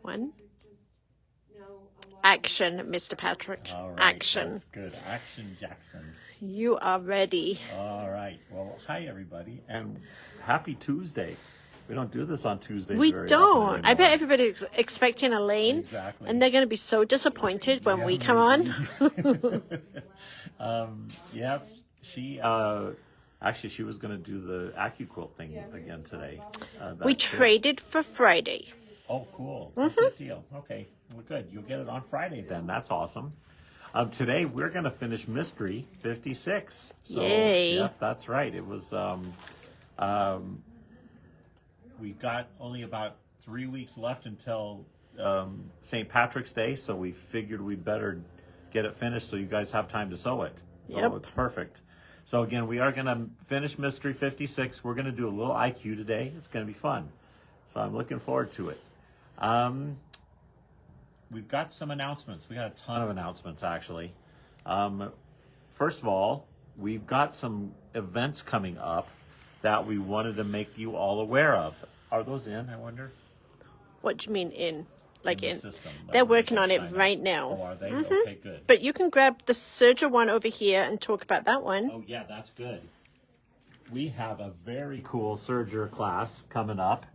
One. Action, Mr. Patrick. All right, Action. That's good. Action, Jackson. You are ready. All right. Well, hi, everybody, and happy Tuesday. We don't do this on Tuesdays We very don't. often I bet anymore. everybody's expecting Elaine. Exactly. And they're going to be so disappointed when we come on. Yeah, she actually she was going to do the AccuQuilt thing again today. We traded for Friday. Oh, cool. Good deal. Okay. Well, good. You'll get it on Friday then. That's awesome. Today we're going to finish Mystery 56. So, Yay. Yeah, that's right. It was, we've got only about 3 weeks left until St. Patrick's Day, so we figured we'd better get it finished so you guys have time to sew it. So Yep. It's perfect. So again, we are going to finish Mystery 56. We're going to do a little IQ today. It's going to be fun. So I'm looking forward to it. We've got some announcements. We got a ton of announcements, actually. First of all, we've got some events coming up that we wanted to make you all aware of. Are those in, I wonder? What do you mean in? Like In in? the system. They're That we working can on it sign up. right now. Oh, are they? Okay, good. But you can grab the Serger one over here and talk about that one. Oh, yeah, that's good. We have a very cool Serger class coming up.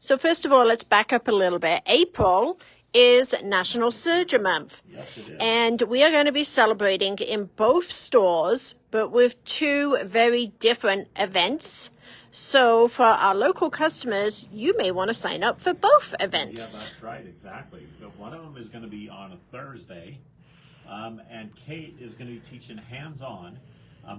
So first of all, let's back up a little bit. April is National Serger Month. Yes, it is. And we are going to be celebrating in both stores, but with two very different events. So for our local customers, you may want to sign up for both Yeah, events. that's right, exactly. But one of them is going to be on a Thursday, and Kate is going to be teaching hands-on.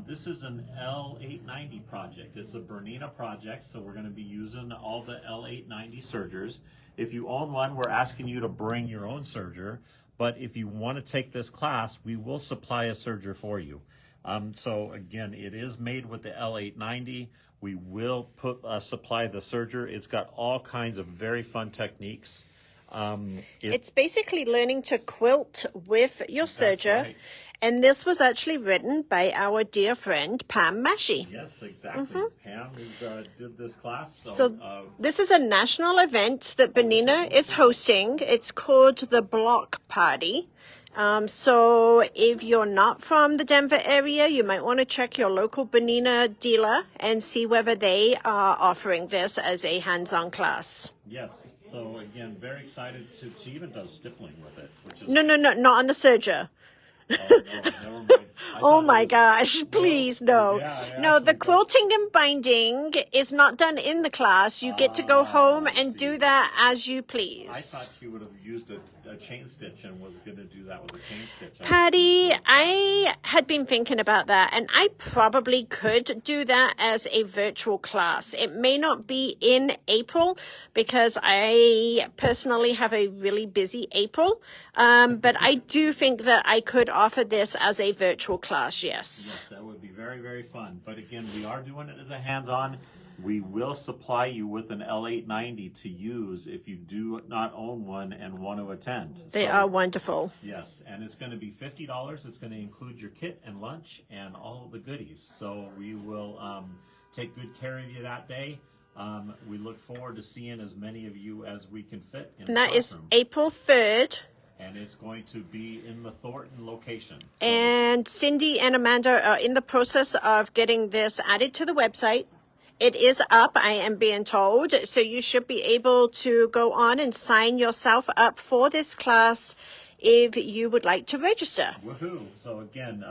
This is an L890 project. It's a Bernina project, so we're going to be using all the L890 sergers. If you own one, we're asking you to bring your own serger, but if you want to take this class, we will supply a serger for you. So again, it is made with the L890. We will supply the serger. It's got all kinds of very fun techniques. It's basically learning to quilt with your serger. right. And this was actually written by our dear friend, Pam Mashi. Yes, exactly. Pam did this class. So this is a national event that Bernina is hosting. It's called the Block Party. So if you're not from the Denver area, you might want to check your local Bernina dealer and see whether they are offering this as a hands-on class. Yes. So again, very excited. She even does stippling with it, which is No, not on the serger. Oh, no, never mind. I Oh thought it my was- gosh, please, no. Yeah, No, the absolutely. quilting and binding is not done in the class. You get to go home and see. do that as you I please. thought she would have used a chain stitch and was going to do that with a chain stitch. Patty, I had been thinking about that, and I probably could do that as a virtual class. It may not be in April because I personally have a really busy April, but I do think that I could offer this as a virtual class, yes. Yes, that would be very, very fun. But again, we are doing it as a hands-on. We will supply you with an L890 to use if you do not own one and want to attend. They So, are wonderful. Yes, and it's going to be $50. It's going to include your kit and lunch and all of the goodies. So we will take good care of you that day. We look forward to seeing as many of you as we can fit in And the that is classroom. April 3rd. And it's going to be in the Thornton location. So, And Cindy and Amanda are in the process of getting this added to the website. It is up, I am being told. So you should be able to go on and sign yourself up for this class if you would like to register. woohoo! So again,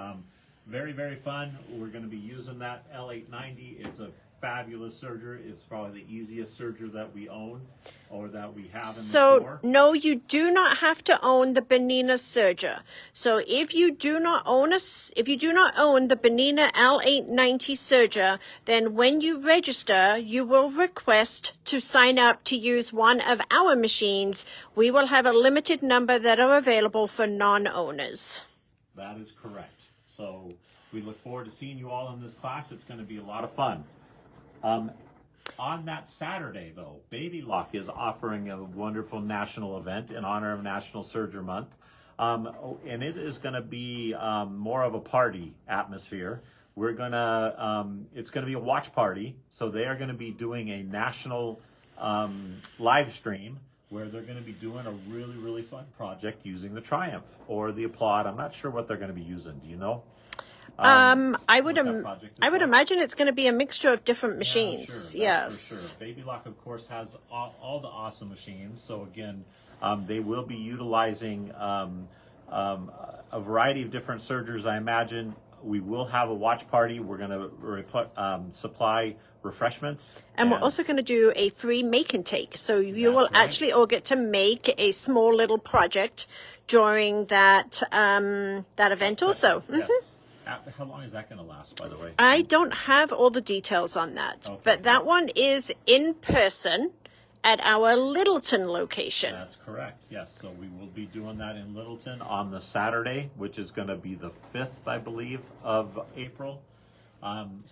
very, very fun. We're going to be using that L890. It's a fabulous serger. It's probably the easiest serger that we own or that we have in the So store. no, you do not have to own the Bernina serger. So if you do not own the Bernina L890 serger, then when you register, you will request to sign up to use one of our machines. We will have a limited number that are available for non-owners. That is correct. So we look forward to seeing you all in this class. It's going to be a lot of fun. On that Saturday, though, Baby Lock is offering a wonderful national event in honor of National Serger Month. And it is going to be more of a party atmosphere. It's going to be a watch party. So they are going to be doing a national live stream where they're going to be doing a really, really fun project using the Triumph or the Applaud. I'm not sure what they're going to be using. Do you know? I would what that project is I would like? imagine it's going to be a mixture of different Yeah, machines. sure, Yes. that's for sure. Baby Lock, of course, has all the awesome machines. So again, they will be utilizing a variety of different surgers. I imagine we will have a watch party. We're going to supply refreshments, And we're also going to do a free make and take. So you will That's right. actually all get to make a small little project during that that event also. Yes. How long is that going to last, by the way? I don't have all the details on that, Okay. but that one is in person at our Littleton location. That's correct. Yes. So we will be doing that in Littleton on the Saturday, which is going to be the 5th, I believe, of April. And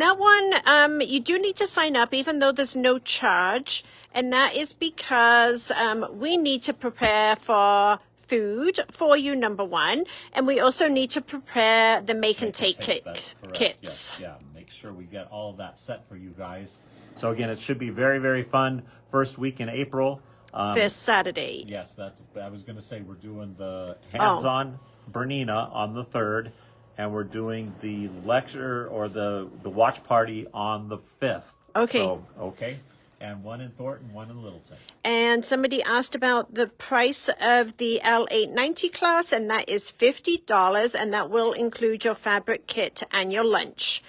that one, you do need to sign up, even though there's no charge. And that is because we need to prepare for food for you, number one. And we also need to prepare the make and take That's correct. kits. Yes. Yeah. Make sure we get all of that set for you guys. So again, it should be very, very fun. First week in April. First Saturday. Yes, I was going to say we're doing the hands-on Bernina on the 3rd, and we're doing the lecture or the watch party on the 5th. Okay. So, okay. And one in Thornton, one in Littleton. And somebody asked about the price of the L890 class, and that is $50, and that will include your fabric kit and your lunch.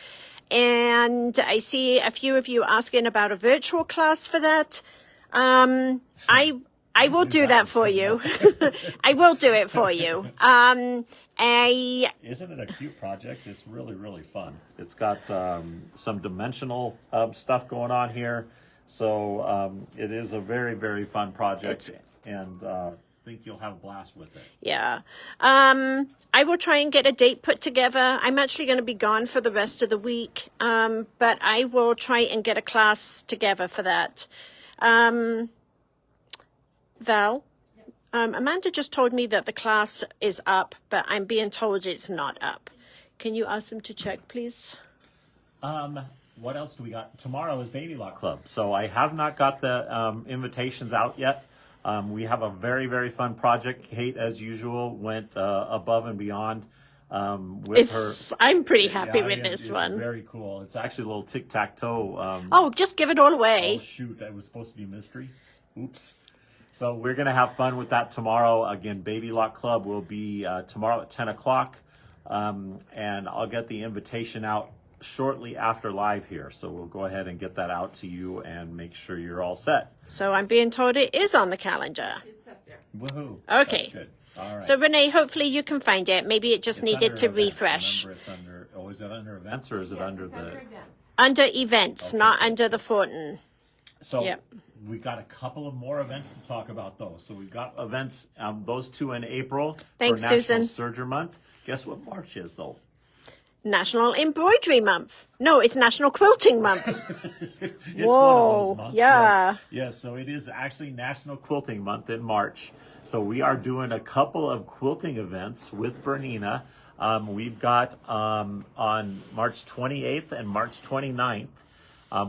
And I see a few of you asking about a virtual class for that. I will do that for you. I will do it for you. Isn't it a cute project? It's really, really fun. It's got some dimensional stuff going on here. So it is a very, very fun project. And I think you'll have a blast with it. Yeah. I will try and get a date put together. I'm actually going to be gone for the rest of the week. But I will try and get a class together for that. Val? Yes. Amanda just told me that the class is up, but I'm being told it's not up. Can you ask them to check, please? What else do we got? Tomorrow is Baby Lock Club. So I have not got the invitations out yet. We have a very, very fun project. Kate, as usual, went above and beyond with her. I'm pretty happy with this it's one. Very cool. It's actually a little tic-tac-toe. Oh, just give it all away. Oh, shoot. That was supposed to be a mystery. Oops. So we're going to have fun with that tomorrow. Again, Baby Lock Club will be tomorrow at 10 o'clock. And I'll get the invitation out shortly after live here. So we'll go ahead and get that out to you and make sure you're all set. So I'm being told it is on the calendar. It's up there. Woohoo. Okay. That's good. All right. So Renee, hopefully you can find it. Maybe it just It's needed under to events. refresh. Remember, it's under, is it under events or is it under It's the... under events. Under events, Okay. not under the Fortin. So Yep. we got a couple of more events to talk about those. So we've got events, those two in April Thanks, for National Susan. Surger Month. Guess what March is though? National Embroidery Month. No, it's National Quilting Month. It's Whoa, one of those months. yeah. Yes, so it is actually National Quilting Month in March. So we are doing a couple of quilting events with Bernina. We've got on March 28th and March 29th,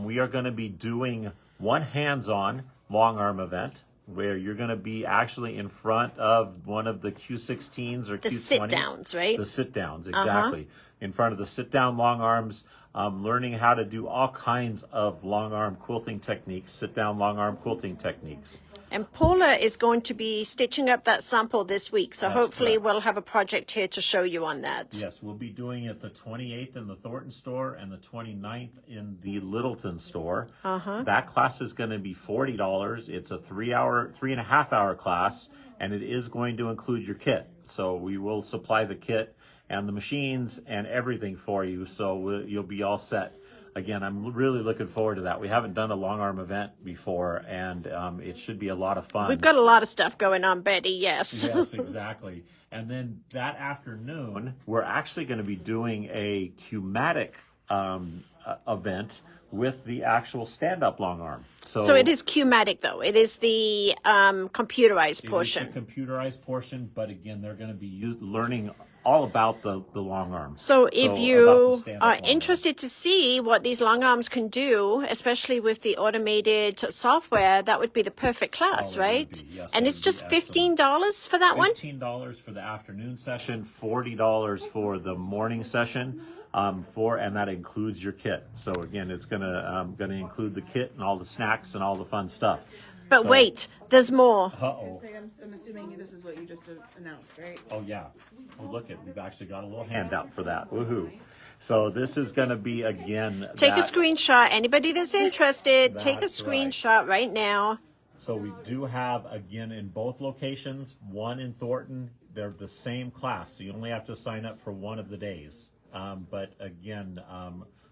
we are going to be doing one hands-on long arm event where you're going to be actually in front of one of the Q16s or The Q20s. sit-downs, right? The sit-downs, exactly. In front of the sit-down long arms, learning how to do all kinds of long arm quilting techniques, sit-down long arm quilting techniques. And Paula is going to be stitching up that sample this week. So That's hopefully correct. we'll have a project here to show you on that. Yes, we'll be doing it the 28th in the Thornton store and the 29th in the Littleton store. That class is going to be $40. It's a 3.5 hour class, and it is going to include your kit. So we will supply the kit and the machines and everything for you. So you'll be all set. Again, I'm really looking forward to that. We haven't done a long arm event before, and it should be a lot of fun. We've got a lot of stuff going on, Betty. Yes. Yes, exactly. And then that afternoon, we're actually going to be doing a Cumatic event with the actual stand-up long arm. So it is Qmatic, though. It is the computerized It portion. is the computerized portion, but again, they're going to be learning all about the long arms. So if about the you stand-up are long arms. interested to see what these long arms can do, especially with the automated software, that would be the perfect class, Oh, it would right? be, yes, And that it's would be just excellent. $15 for that one? $15 for the afternoon session, $40 for the morning session, and that includes your kit. So again, it's gonna include the kit and all the snacks and all the fun stuff. But So- wait, there's more. Uh-oh. I'm assuming this is what you just announced, right? Oh yeah. Oh look we've actually got a little handout for that. Woohoo. So this is gonna be again. Take a that- screenshot. Anybody that's interested, take a That's right. screenshot right now. So we do have, again, in both locations, one in Thornton, they're the same class, so you only have to sign up for one of the days. But again,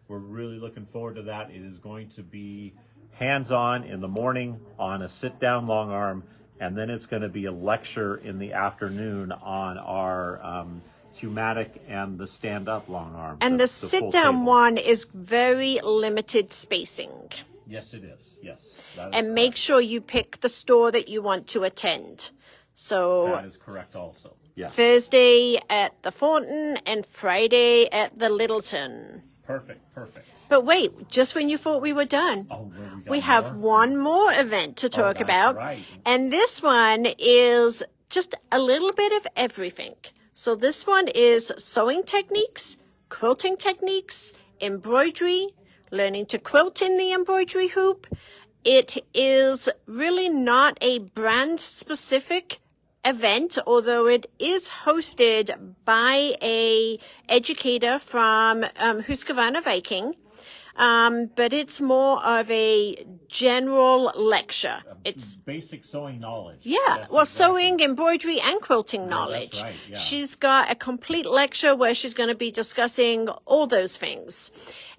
we're really looking forward to that. It is going to be hands-on in the morning on a sit-down long arm, and then it's going to be a lecture in the afternoon on our Humatic and the stand-up long arm. And the full sit-down table. one is very limited spacing. Yes, it is. Yes. That is And make correct. sure you pick the store that you want to attend. So That is correct also. Yes. Thursday at the Thornton and Friday at the Littleton. Perfect. But wait, just when you thought we were done, Oh, well, got we have more? one more event to talk that's about. right. And this one is just a little bit of everything. So this one is sewing techniques, quilting techniques, embroidery, learning to quilt in the embroidery hoop. It is really not a brand specific event, although it is hosted by a educator from Husqvarna Viking. But it's more of a general lecture. It's Basic sewing knowledge. yeah, Yes, well, exactly. sewing, embroidery, and quilting knowledge. right, yeah. She's got a complete lecture where she's going to be discussing all those things.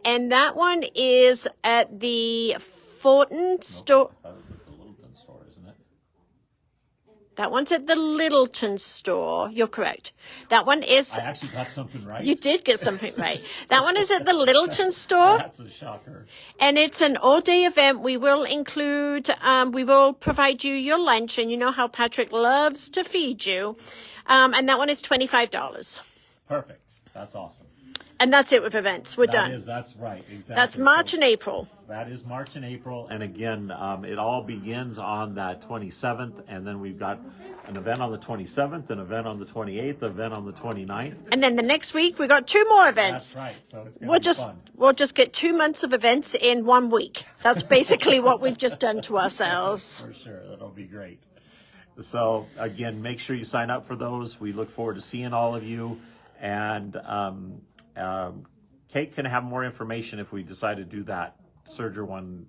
And that one is at the Thornton store. That was at the Littleton store, isn't it? That one's at the Littleton store. You're correct. That one is. I actually got something right. You did get something right. That one is at the Littleton store. That's a shocker. And it's an all-day event. We will include, we will provide you your lunch, and you know how Patrick loves to feed you. And that one is $25. Perfect. That's awesome. And that's it with events. We're done. That's right. Exactly. That's March So and April. That is March and April. And again, it all begins on that 27th. And then we've got an event on the 27th, an event on the 28th, an event on the 29th. And then the next week, we got 2 more events. That's right. So it's going to be fun. We'll just get 2 months of events in 1 week. That's basically what we've just done to ourselves. For sure. That'll be great. So again, make sure you sign up for those. We look forward to seeing all of you. And Kate can have more information if we decide to do that Serger one.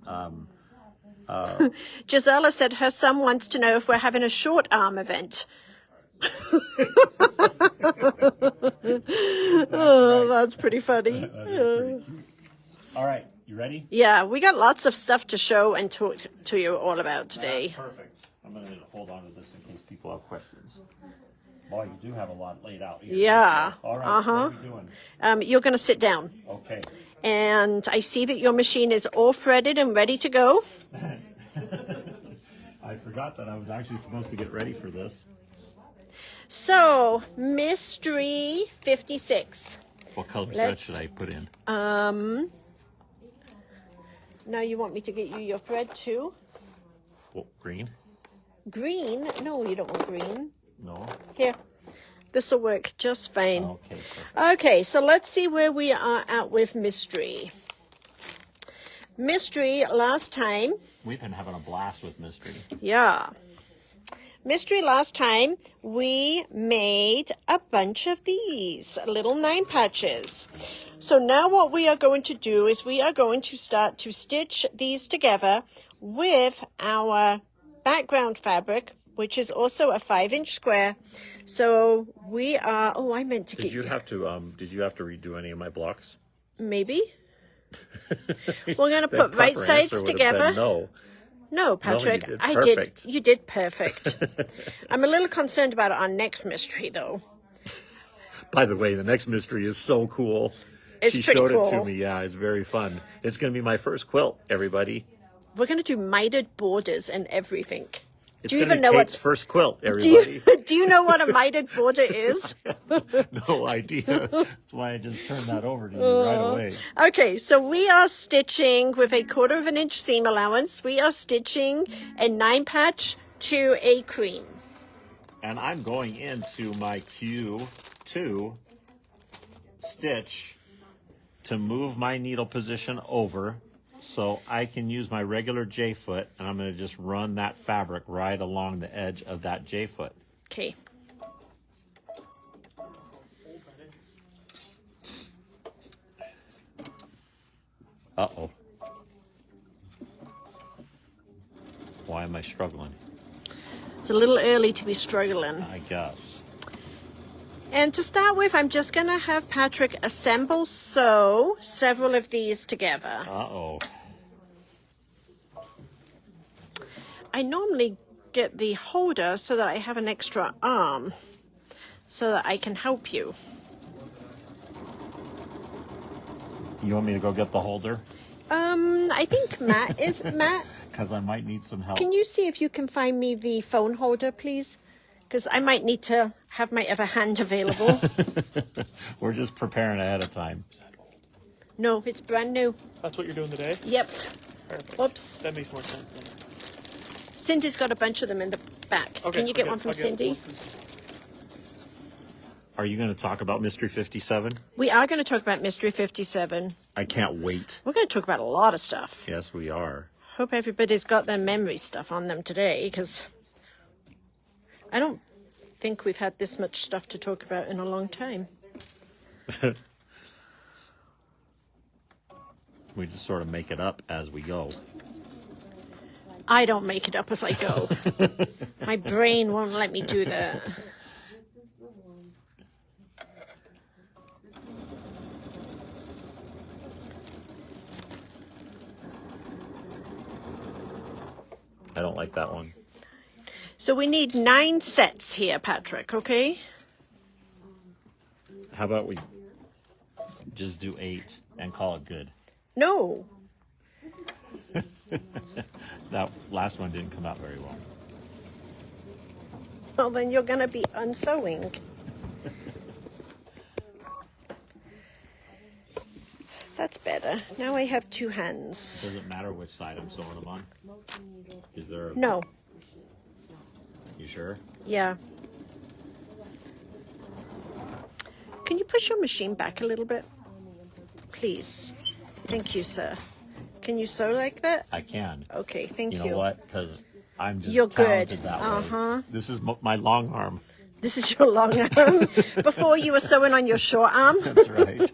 Gisela said her son wants to know if we're having a short arm event. Oh, that's pretty funny. That is pretty cute. All right. You ready? Yeah, we got lots of stuff to show and talk to you all about today. Perfect. I'm going to hold on to this in case people have questions. Boy, you do have a lot laid out here. Yeah. All right. Uh-huh. What are we doing? You're going to sit down. Okay. And I see that your machine is all threaded and ready to go. I forgot that I was actually supposed to get ready for this. So, Mystery 56. What color Let's- thread should I put in? Now you want me to get you your thread too? Well, green? Green? No, you don't want green. No. Here. This will work just fine. Okay. Perfect. Okay, so let's see where we are at with Mystery. Mystery, last time, We've been having a blast with mystery. yeah. Mystery, last time, we made a bunch of these little 9 patches. So now what we are going to do is we are going to start to stitch these together with our background fabric, which is also a 5-inch square. So we are, oh, I meant to get Did you have to redo any of my blocks? maybe. We're going to The put right proper answer sides would have been together. No. No, Patrick, did I perfect. did. You did perfect. I'm a little concerned about our next mystery, though. By the way, the next mystery is so cool. It's She pretty showed it to cool. me. Yeah, it's very fun. It's going to be my first quilt, everybody. We're going to do mitered borders and everything. It's Do you gonna even be know Kate's what? first quilt, Do everybody. you, do you know what a mitered border is? No idea. That's why I just turned that over to you right away. Okay, so we are stitching with a 1/4 inch seam allowance. We are stitching a 9 patch to a cream. And I'm going into my Q2 stitch to move my needle position over so I can use my regular J foot, and I'm going to just run that fabric right along the edge of that J foot. Okay. Uh-oh. Why am I struggling? It's a little early to be struggling. I guess. And to start with, I'm just going to have Patrick assemble sew several of these together. Uh-oh. I normally get the holder so that I have an extra arm so that I can help you. You want me to go get the holder? I think Matt is Matt. Because I might need some help. Can you see if you can find me the phone holder, please? Because I might need to have my other hand available. We're just preparing ahead of time. No, it's brand new. That's what you're doing today? Yep. Perfect. Whoops. That makes more sense then. Cindy's got a bunch of them in the back. Okay, Can you get okay, one from I'll get Cindy? one from- Are you going to talk about Mystery 57? We are going to talk about Mystery 57. I can't wait. We're going to talk about a lot of stuff. Yes, we are. Hope everybody's got their memory stuff on them today, because I don't think we've had this much stuff to talk about in a long time. We just sort of make it up as we go. I don't make it up as I go. My brain won't let me do that. I don't like that one. So we need 9 sets here, Patrick, okay? How about we just do 8 and call it good? No. That last one didn't come out very well. Well, then you're going to be unsewing. That's better. Now I have 2 hands. Does it matter which side I'm sewing them on? Is there? No. You sure? Yeah. Can you push your machine back a little bit? Please. Thank you, sir. Can you sew like that? I can. Okay, thank you. You know what? Because I'm just You're talented good. that Uh-huh. way. This is my long arm. This is your long arm. Before you were sewing on your short arm. That's right.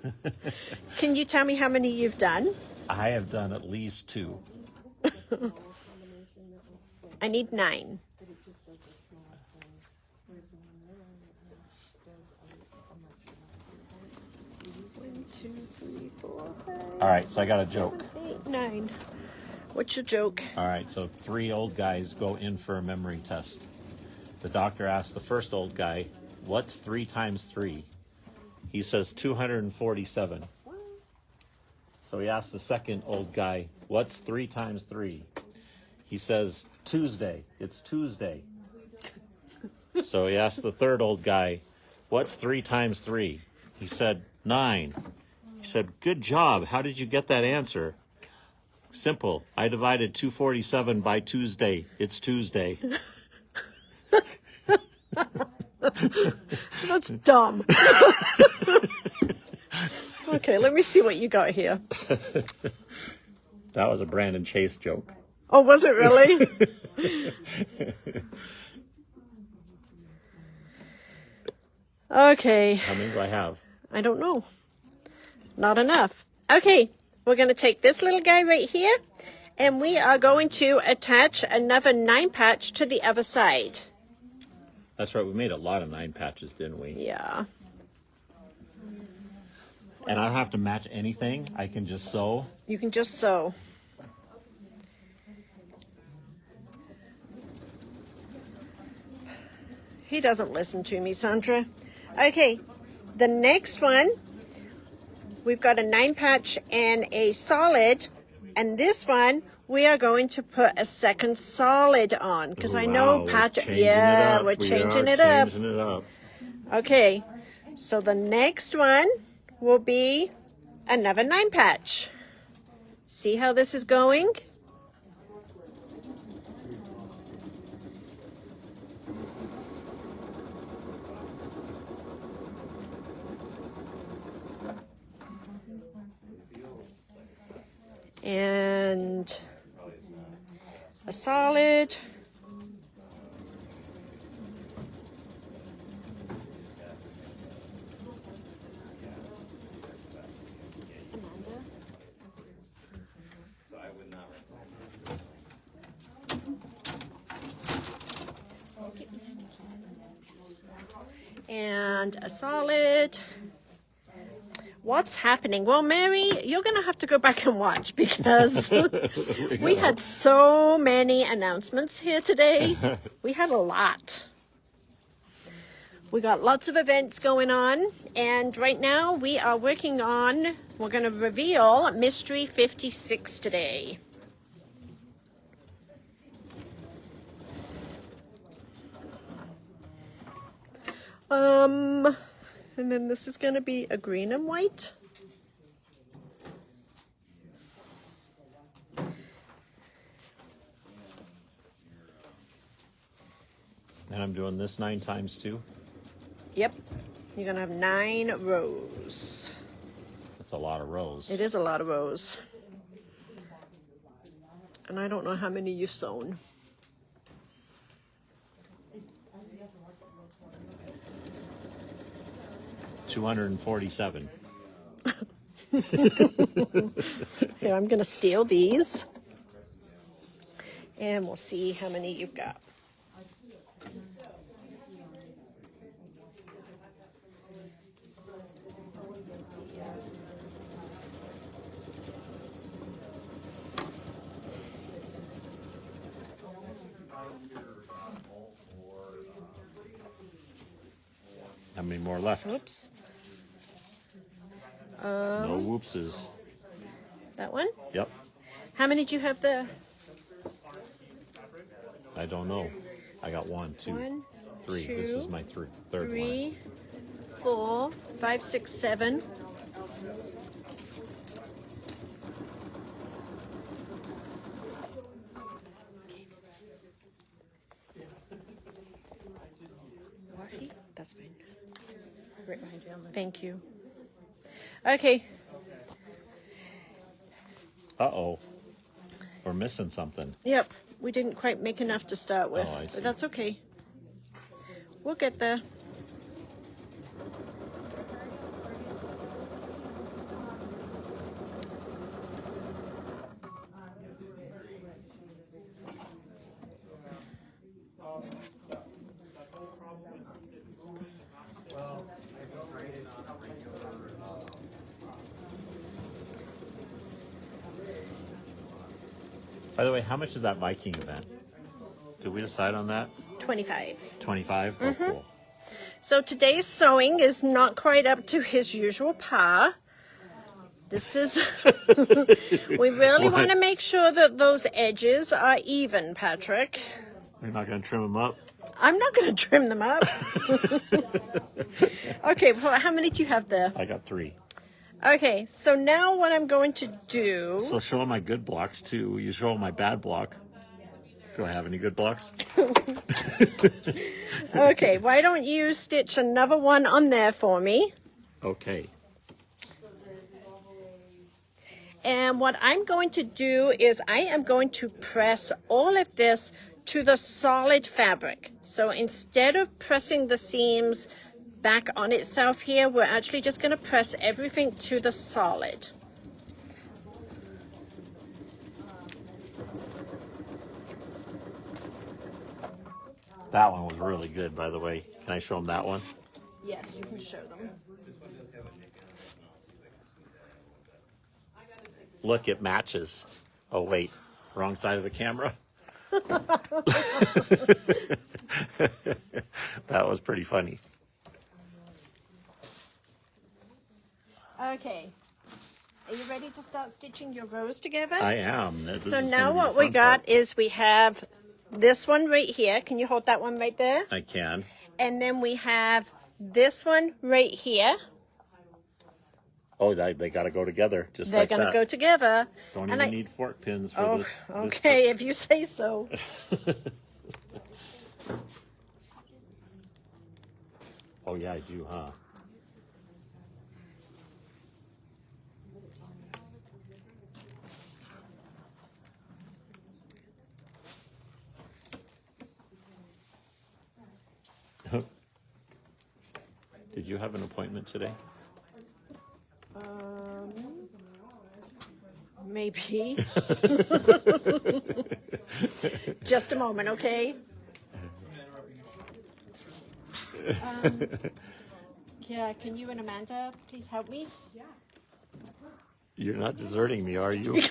Can you tell me how many you've done? I have done at least 2. I need 9. One, 2, 3, 4, 5, All right, so I got a joke. 8, 9. What's your joke? All right, so 3 old guys go in for a memory test. The doctor asks the first old guy, "What's 3 times 3?" He says 247. So he asks the second old guy, "What's 3 times 3?" He says, "Tuesday. It's Tuesday." So he asked the third old guy, "What's 3 times 3?" He said, 9. He said, "Good job. How did you get that answer?" "Simple. I divided 247 by Tuesday. It's Tuesday." That's dumb. Okay, let me see what you got here. That was a Brandon Chase joke. Oh, was it really? Okay, How many do I have? I don't know. Not enough. Okay, we're going to take this little guy right here, and we are going to attach another 9 patch to the other side. That's right. We made a lot of 9 patches, didn't we? Yeah. And I don't have to match anything. I can just sew. You can just sew. He doesn't listen to me, Sandra. Okay, the next one, we've got a 9 patch and a solid, and this one we are going to put a second solid on because I know Patrick. Yeah, we're changing it up. Changing it up. Okay, so the next one will be another 9 patch. See how this is going? And a solid. And a solid. What's happening? Well, Mary, you're going to have to go back and watch because we had so many announcements here today. We had a lot. We got lots of events going on. And right now we are working on, we're going to reveal Mystery 56 today. And then this is going to be a green and white. And I'm doing this 9 times too. Yep. You're going to have 9 rows. That's a lot of rows. It is a lot of rows. And I don't know how many you've sewn. $247. Here, I'm going to steal these. And we'll see how many you've got. How many more left? Oops. No whoopses. That one? Yep. How many do you have there? I don't know. I got 1, 2, 1, 3. 2, This is my third 3, one. 4, 5, 6, 7. That's fine. Right behind you. Thank you. Okay. Uh-oh. We're missing something. Yep. We didn't quite make enough to start with. Oh, I see. But that's okay. We'll get there. By the way, how much is that Viking event? Did we decide on that? 25. 25? Oh, cool. So today's sewing is not quite up to his usual par. This is, we really want to make sure that those edges are even, Patrick. You're not going to trim them up? I'm not going to trim them up. Okay, well, how many do you have there? I got 3. Okay, so now what I'm going to do... So show my good blocks too. You show my bad block. Do I have any good blocks? Okay, why don't you stitch another one on there for me? Okay. And what I'm going to do is I am going to press all of this to the solid fabric. So instead of pressing the seams back on itself here, we're actually just going to press everything to the solid. That one was really good, by the way. Can I show them that one? Yes, you can show them. Look, it matches. Oh, wait. Wrong side of the camera. That was pretty funny. Okay. Are you ready to start stitching? stitching your rows together? I am. This So is now gonna be what the we fun got part. is we have this one right here. Can you hold that one right there? I can. And then we have this one right here. Oh, they got to go together, just They're like going to that. go together. Don't And even need fork pins for Oh, this. okay, if you say so. Oh yeah, I do, huh? Did you have an appointment today? Maybe. Just a moment, okay? Yeah, can you and Amanda please help me? You're not deserting me, are you?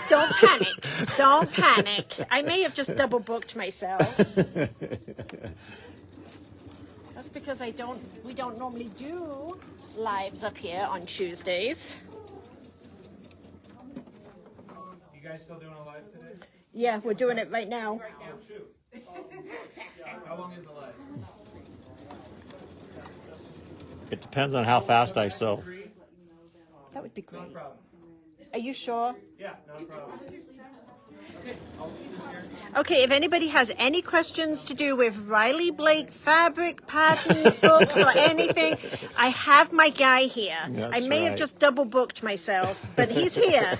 Don't panic. Don't panic. I may have just double booked myself. That's because we don't normally do lives up here on Tuesdays. You guys still doing a live today? Yeah, we're doing it right now. How long is the live? It depends on how fast I sew. That would be great. No problem. Are you sure? Yeah, no problem. Okay, if anybody has any questions to do with Riley Blake fabric patterns, books, or anything, I have my guy here. That's I may have right. just double booked myself, but he's here.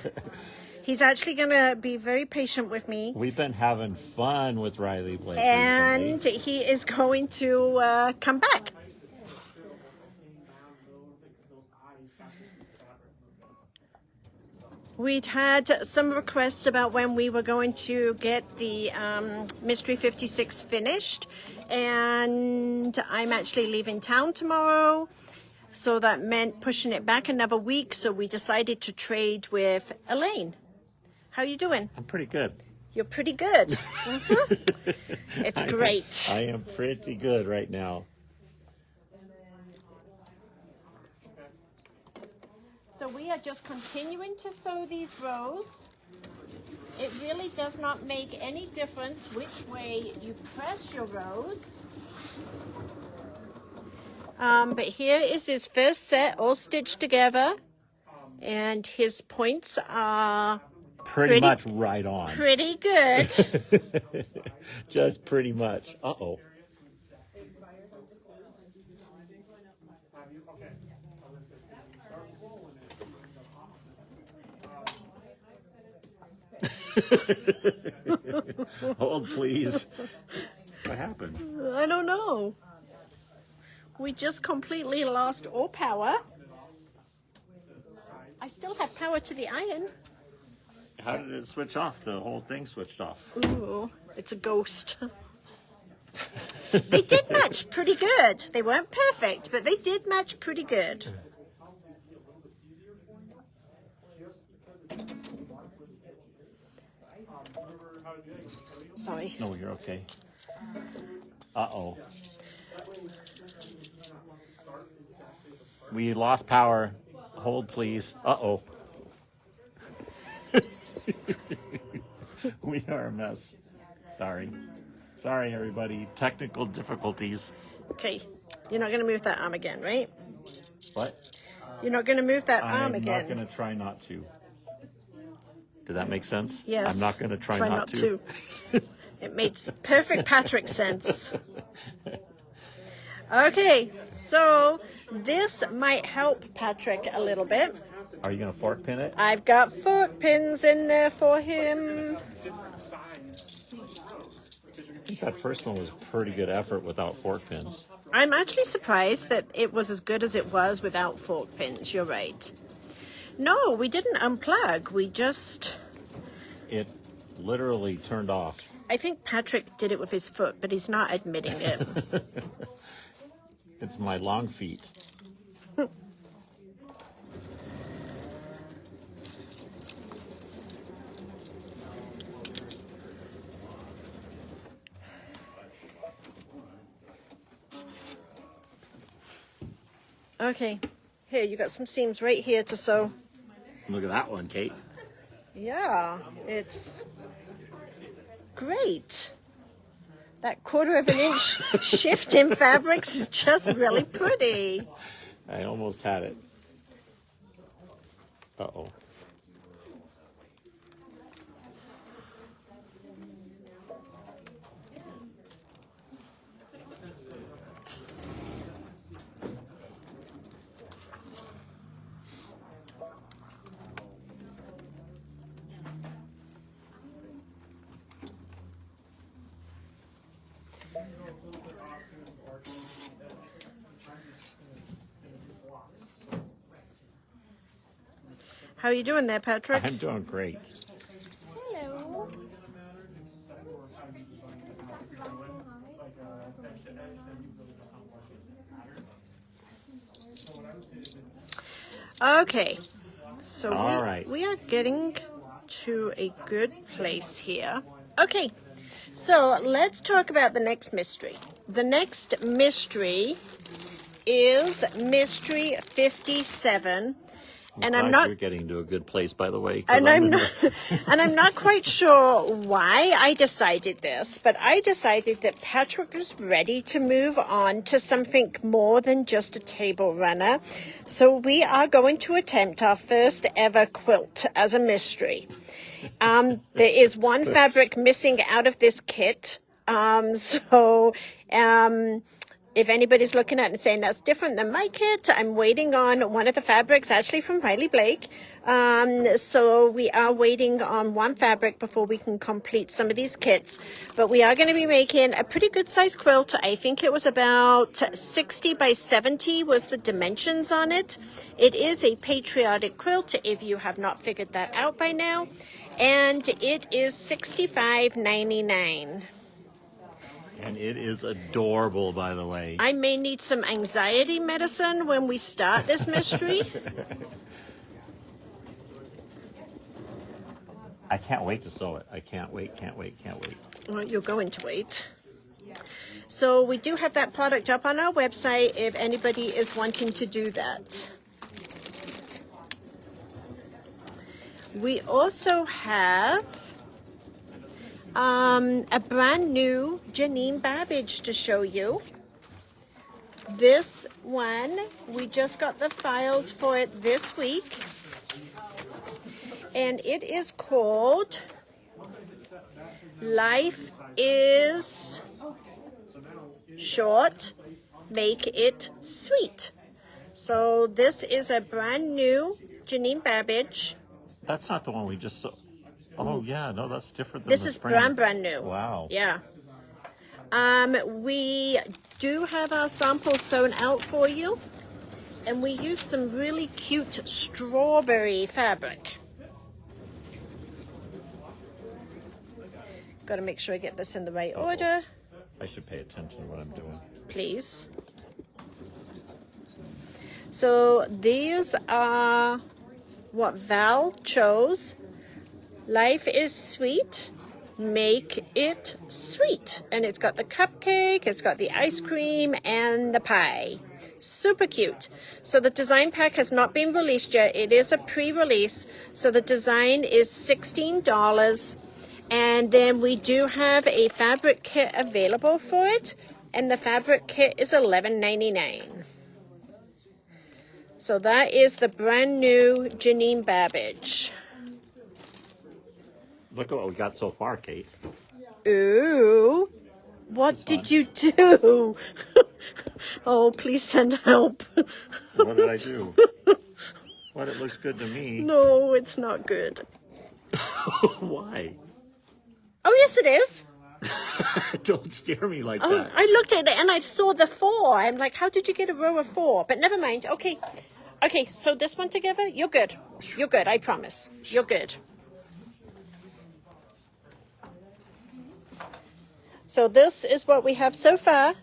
He's actually going to be very patient with me. We've been having fun with Riley Blake And recently. he is going to come back. We'd had some requests about when we were going to get the Mystery 56 finished, and I'm actually leaving town tomorrow, so that meant pushing it back another week, so we decided to trade with Elaine. How you doing? I'm pretty good. You're pretty good. Mhm. It's great. I am pretty good right now. So we are just continuing to sew these rows. It really does not make any difference which way you press your rows. But here is his first set all stitched together. And his points are Pretty much right on. pretty good. Just pretty much. Uh-oh. Hold, please. What happened? I don't know. We just completely lost all power. I still have power to the iron. How did it switch off? The whole thing switched off. Ooh, it's a ghost. They did match pretty good. They weren't perfect, but they did match pretty good. Sorry. No, you're okay. Uh-oh. We lost power. Hold, please. Uh-oh. We are a mess. Sorry. Sorry, everybody. Technical difficulties. Okay, you're not going to move that arm again, right? What? You're not going to move that arm I'm again. not going to try not to. Did that make sense? Yes. I'm not going to try not to. It makes perfect Patrick sense. Okay, so this might help Patrick a little bit. Are you going to fork pin it? I've got fork pins in there for him. I think that first one was a pretty good effort without fork pins. I'm actually surprised that it was as good as it was without fork pins. You're right. No, we didn't unplug. We just... It literally turned off. I think Patrick did it with his foot, but he's not admitting it. It's my long feet. Okay, here, you got some seams right here to sew. Look at that one, Kate. Yeah, it's great. That 1/4 of an inch shift in fabrics is just really pretty. I almost had it. Uh-oh. How are you doing there, Patrick? I'm doing great. Hello. Okay, so All right. we are getting to a good place here. Okay, so let's talk about the next mystery. The next mystery is Mystery 57. And I'm not You're getting to a good place, by the way. and I'm not, and I'm not quite sure why I decided this, but I decided that Patrick was ready to move on to something more than just a table runner. So we are going to attempt our first ever quilt as a mystery. There is one fabric missing out of this kit. If anybody's looking at it and saying that's different than my kit, I'm waiting on one of the fabrics, actually from Riley Blake. So we are waiting on one fabric before we can complete some of these kits. But we are going to be making a pretty good size quilt. I think it was about 60 by 70 was the dimensions on it. It is a patriotic quilt, if you have not figured that out by now. And it is $65.99. And it is adorable, by the way. I may need some anxiety medicine when we start this mystery. I can't wait to sew it. I can't wait. Well, you're going to wait. So we do have that product up on our website if anybody is wanting to do that. We also have a brand new Janine Babbage to show you. This one, we just got the files for it this week. And it is called Life is Short, Make It Sweet. So this is a brand new Janine Babbage. That's not the one we just saw. Oh, yeah. No, that's different than This the is spring. brand new. Wow. Yeah. We do have our sample sewn out for you. And we use some really cute strawberry fabric. Got to make sure I get this in the right order, I should pay attention to what I'm doing. please. So these are what Val chose. Life is sweet, make it sweet. And it's got the cupcake, it's got the ice cream, and the pie. Super cute. So the design pack has not been released yet. It is a pre-release. So the design is $16. And then we do have a fabric kit available for it. And the fabric kit is $11.99. So that is the brand new Janine Babbage. Look at what we got so far, Kate. Ooh, what did you do? Oh, please send help. What did I do? Well, it looks good to me. No, it's not good. Why? Oh, yes, it is. Don't scare me like Oh, that. I looked at it and I saw the 4. I'm like, how did you get a row of 4? But never mind. Okay. Okay, so this one together, you're good. You're good, I promise. You're good. So this is what we have so far.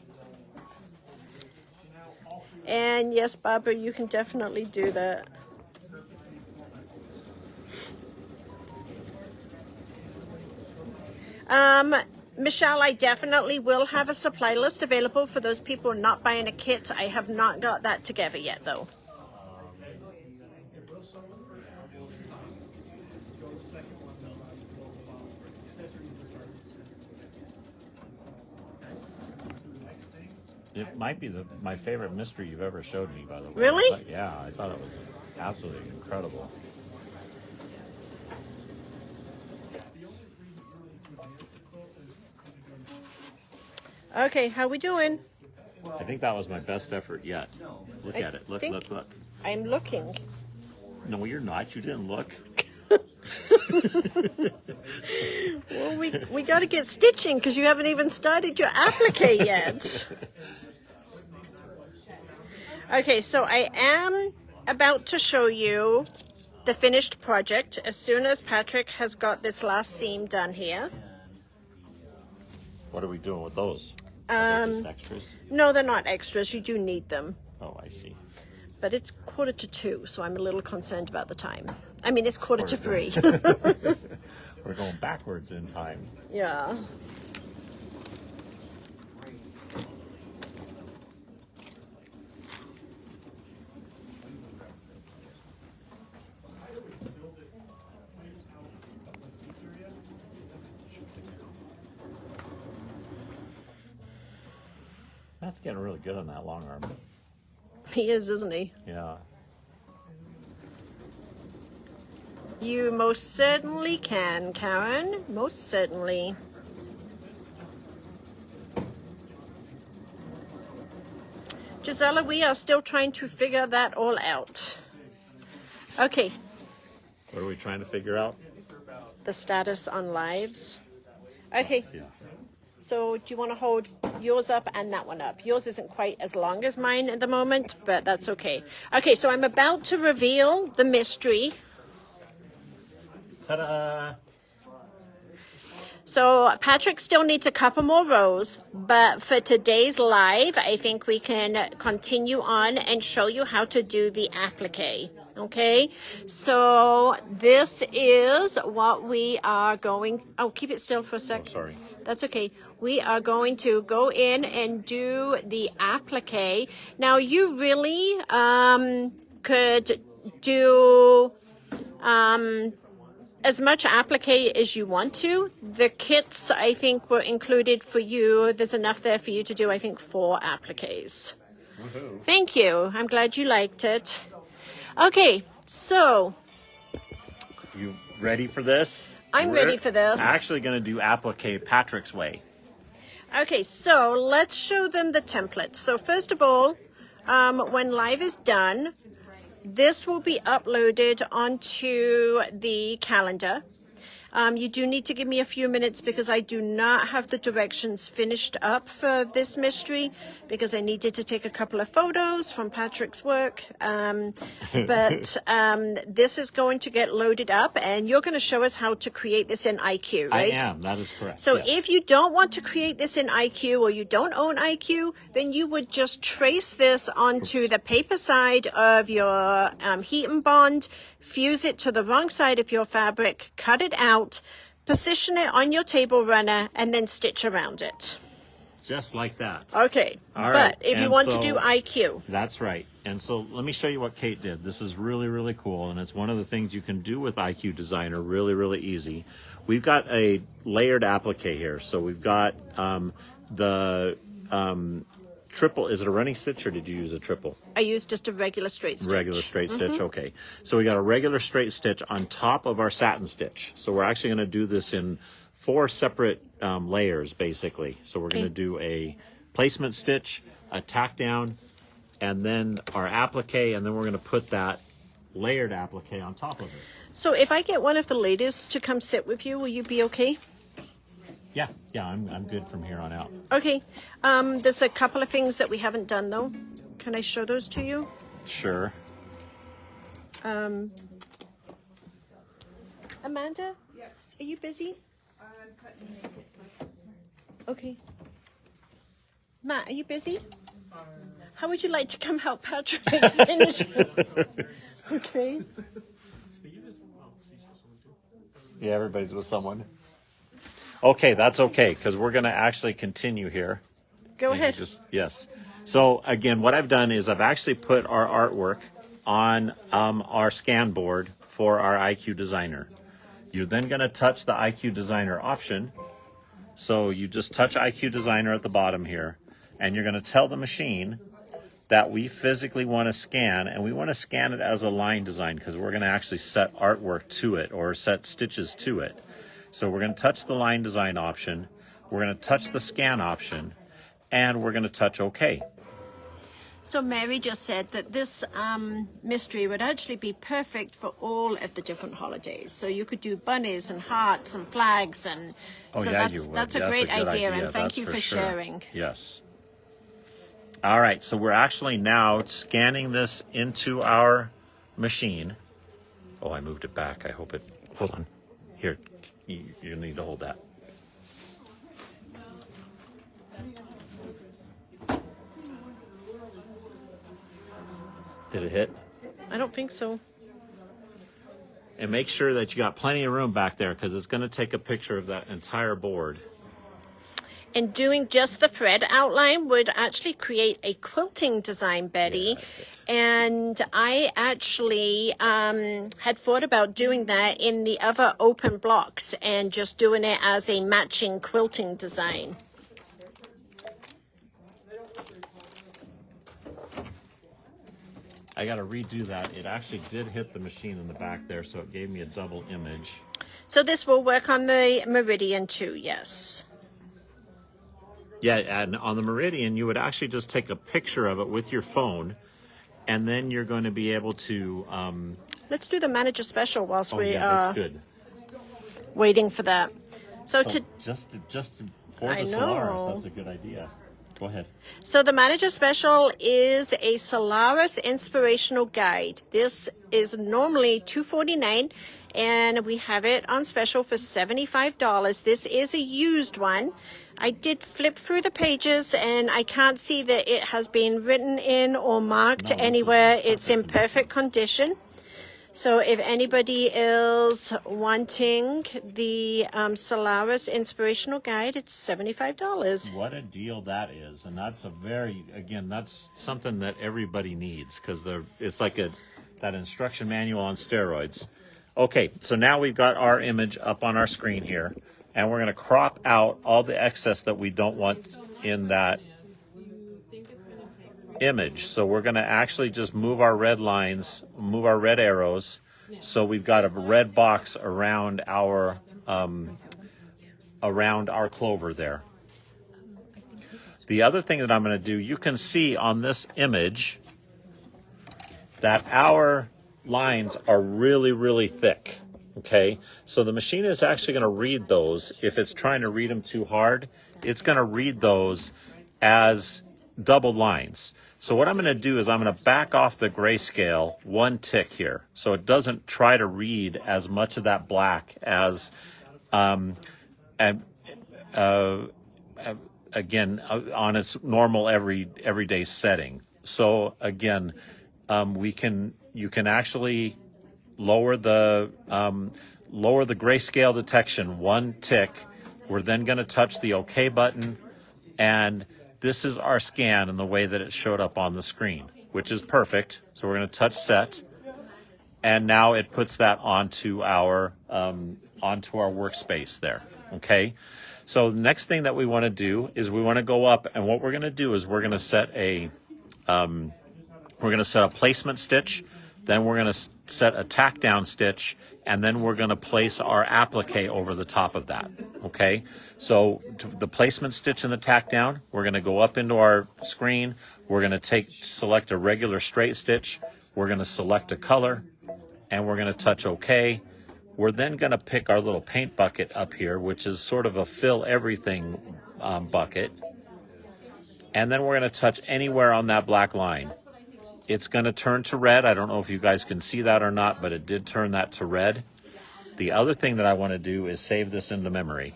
And yes, Barbara, you can definitely do that. Michelle, I definitely will have a supply list available for those people not buying a kit. I have not got that together yet, though. It might be my favorite mystery you've ever showed me, by the way. Really? I thought it was absolutely incredible. Okay, how we doing? I think that was my best effort yet. Look I at it. Look, think- look, look. I'm looking. No, you're not. You didn't look. Well, we got to get stitching because you haven't even started your applique yet. Okay, so I am about to show you the finished project as soon as Patrick has got this last seam done here. What are we doing with those? Are they just extras? No, they're not extras. You do need them. Oh, I see. But it's 1:45, so I'm a little concerned about the time. I mean, it's 2:45. We're going backwards in time. Yeah. That's getting really good on that long arm. He is, isn't he? Yeah. You most certainly can, Karen. Most certainly. Gisela, we are still trying to figure that all out. Okay, What are we trying to figure out? the status on lives. Okay, Yeah. so do you want to hold yours up and that one up? Yours isn't quite as long as mine at the moment, but that's okay. Okay, so I'm about to reveal the mystery. Ta-da! So Patrick still needs a couple more rows, but for today's live, I think we can continue on and show you how to do the applique. Okay, so this is what we are going. Oh, keep it still for a sec. Oh, sorry. That's okay. We are going to go in and do the applique. Now, you really could do as much applique as you want to. The kits, I think, were included for you. There's enough there for you to do, I think, 4 appliques. Woohoo. Thank you. I'm glad you liked it. Okay, so You ready for this? I'm ready for this. Actually going to do applique Patrick's way. Okay, so let's show them the template. So first of all, when live is done, this will be uploaded onto the calendar. You do need to give me a few minutes because I do not have the directions finished up for this mystery because I needed to take a couple of photos from Patrick's work. But this is going to get loaded up and you're going to show us how to create this in IQ, right? I am. That is correct. So yes. if you don't want to create this in IQ or you don't own IQ, then you would just trace this onto the paper side of your heat and bond, fuse it to the wrong side of your fabric, cut it out, position it on your table runner, and then stitch around it. Just like that. Okay, All but right, if you and want so- to do IQ, That's right. And so let me show you what Kate did. This is really, really cool. And it's one of the things you can do with IQ Designer really, really easy. We've got a layered applique here. So we've got the triple. Is it a running stitch or did you use a triple? I use just a regular straight stitch. Regular straight stitch. Okay. So we got a regular straight stitch on top of our satin stitch. So we're actually going to do this in 4 separate layers, basically. So we're going to do a placement stitch, a tack down, and then our applique, and then we're going to put that layered applique on top of it. So if I get one of the ladies to come sit with you, will you be okay? Yeah, I'm good from here on out. Okay. There's a couple of things that we haven't done though. Can I show those to you? Sure. Amanda? Are you busy? Okay. Matt, are you busy? How would you like to come help Patrick finish? Okay. Yeah, everybody's with someone. Okay, that's okay, because we're going to actually continue here. Go And you ahead. Yes. So again, what I've done is I've actually put our artwork on our scan board for our IQ Designer. You're then going to touch the IQ Designer option. So you just touch IQ Designer at the bottom here. and you're going to tell the machine that we physically want to scan, and we want to scan it as a line design because we're going to actually set artwork to it or set stitches to it. So we're going to touch the line design option, we're going to touch the scan option, and we're going to touch OK. So Mary just said that this mystery would actually be perfect for all of the different holidays. So you could do bunnies and hearts and flags, and Oh, so yeah, that's, you would. that's a That's great good idea, and thank That's you for sure. sharing. Yes. All right, so we're actually now scanning this into our machine. Oh, I moved it back. I hope it. Hold on. Here, you need to hold that. Did it hit? I don't think so. And make sure that you got plenty of room back there because it's going to take a picture of that entire board. And doing just the thread outline would actually create a quilting design, Betty. Yeah, and I actually had thought about doing that in the other open blocks and just doing it as a matching quilting design. I got to redo that. It actually did hit the machine in the back there, so it gave me a double image. So this will work on the Meridian too, yes. Yeah, and on the Meridian, you would actually just take a picture of it with your phone, and then you're going to be able to. Let's do the manager special whilst Oh we yeah, are that's good. waiting for that. So So just for I the Solaris, know. that's a good idea. Go ahead. So the manager special is a Solaris inspirational guide. This is normally $249, and we have it on special for $75. This is a used one. I did flip through the pages, and I can't see that it has been written in or marked No, this is anywhere. It's in perfect. perfect condition. So if anybody is wanting the Solaris inspirational guide, it's $75. What a deal that is, and that's that's something that everybody needs because it's like that instruction manual on steroids. Okay, so now we've got our image up on our screen here, and we're going to crop out all the excess that we don't want in that image. So we're going to actually just move our red lines, move our red arrows, so we've got a red box around our clover there. The other thing that I'm going to do, you can see on this image that our lines are really, really thick. Okay, so the machine is actually going to read those. If it's trying to read them too hard, it's going to read those as double lines. So what I'm going to do is I'm going to back off the grayscale one tick here, so it doesn't try to read as much of that black as, again, on its normal everyday setting. So again, you can actually lower the grayscale detection one tick. We're then going to touch the OK button, and this is our scan in the way that it showed up on the screen, which is perfect. So we're going to touch set, and now it puts that onto our workspace there. Okay. So the next thing that we want to do is we want to go up, and what we're going to do is we're going to set a placement stitch. Then we're going to set a tack down stitch, and then we're going to place our applique over the top of that. Okay, so the placement stitch and the tack down, we're going to go up into our screen. We're going to select a regular straight stitch. We're going to select a color, and we're going to touch OK. We're then going to pick our little paint bucket up here, which is sort of a fill everything bucket. And then we're going to touch anywhere on that black line. It's going to turn to red. I don't know if you guys can see that or not, but it did turn that to red. The other thing that I want to do is save this into memory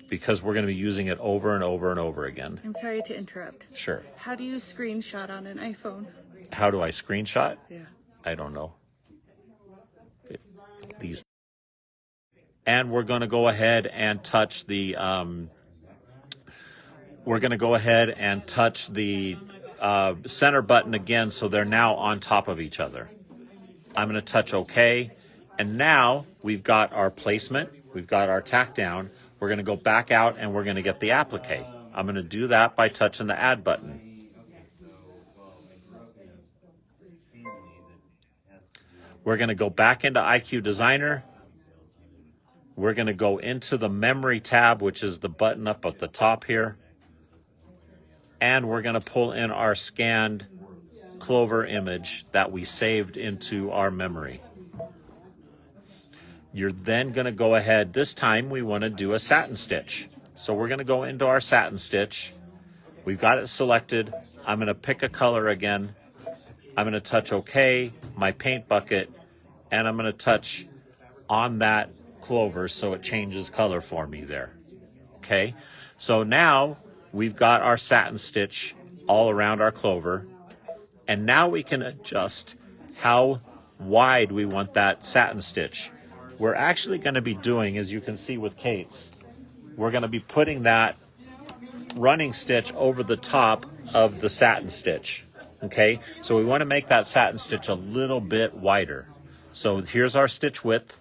because we're going to be using it over and over and over again. I'm sorry to interrupt. Sure. How do you screenshot on an iPhone? How do I screenshot? Yeah. I don't know. And we're going to go ahead and touch the center button again, so they're now on top of each other. I'm going to touch OK, and now we've got our placement, we've got our tack down. We're going to go back out, and we're going to get the applique. I'm going to do that by touching the add button. We're going to go back into IQ Designer. We're going to go into the memory tab, which is the button up at the top here. And we're going to pull in our scanned Clover image that we saved into our memory. You're then going to go ahead. This time we want to do a satin stitch. So we're going to go into our satin stitch. We've got it selected. I'm going to pick a color again. I'm going to touch OK, my paint bucket, and I'm going to touch on that clover so it changes color for me there. Okay, so now we've got our satin stitch all around our clover, and now we can adjust how wide we want that satin stitch. We're actually going to be doing, as you can see with Kate's, we're going to be putting that running stitch over the top of the satin stitch. Okay, so we want to make that satin stitch a little bit wider. So here's our stitch width,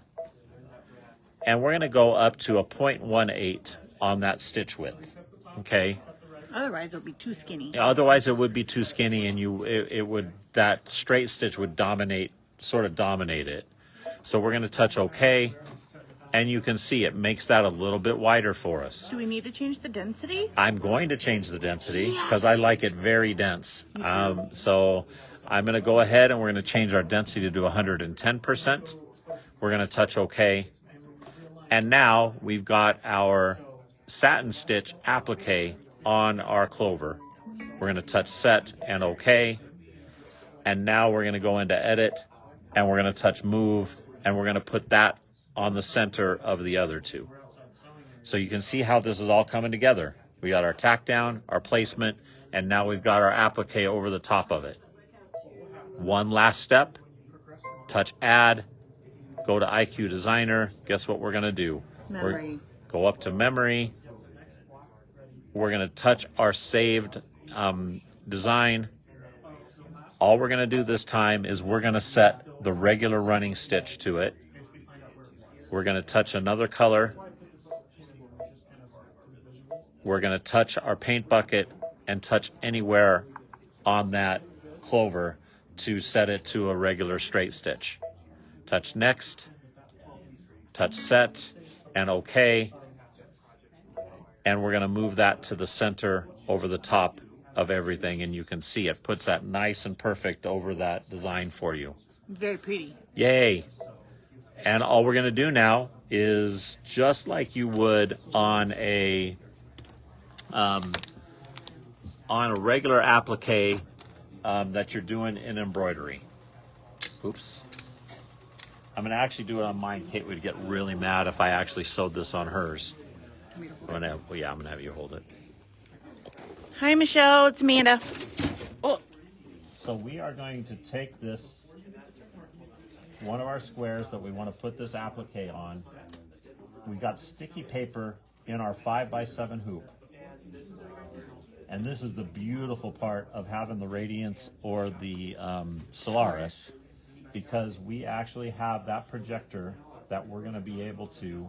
and we're going to go up to a 0.18 on that stitch width. Okay, Otherwise, it'll be too skinny. otherwise it would be too skinny, and it would, that straight stitch would sort of dominate it. So we're going to touch OK, and you can see it makes that a little bit wider for us. Do we need to change the density? I'm going to change the density because I like it very dense. So I'm going to go ahead and we're going to change our density to 110%. We're going to touch OK. And now we've got our satin stitch applique on our clover. We're going to touch set and OK. And now we're going to go into edit and we're going to touch move, and we're going to put that on the center of the other two. So you can see how this is all coming together. We got our tack down, our placement, and now we've got our applique over the top of it. One last step, touch add, go to IQ Designer. Guess what we're going to do? Memory. Go up to memory. We're going to touch our saved design. All we're going to do this time is we're going to set the regular running stitch to it. We're going to touch another color. We're going to touch our paint bucket and touch anywhere on that clover to set it to a regular straight stitch. Touch next, touch set, and OK. And we're going to move that to the center over the top of everything, and you can see it puts that nice and perfect over that design for you. Very pretty. Yay. And all we're going to do now is just like you would on a regular applique that you're doing in embroidery. Oops. I'm going to actually do it on mine. Kate would get really mad if I actually sewed this on hers. I'm going to have you hold it. Hi, Michelle. It's Amanda. Oh, So we are going to take this, one of our squares that we want to put this applique on. We got sticky paper in our 5x7 hoop. And this is the beautiful part of having the Radiance or the Solaris, because we actually have that projector that we're going to be able to,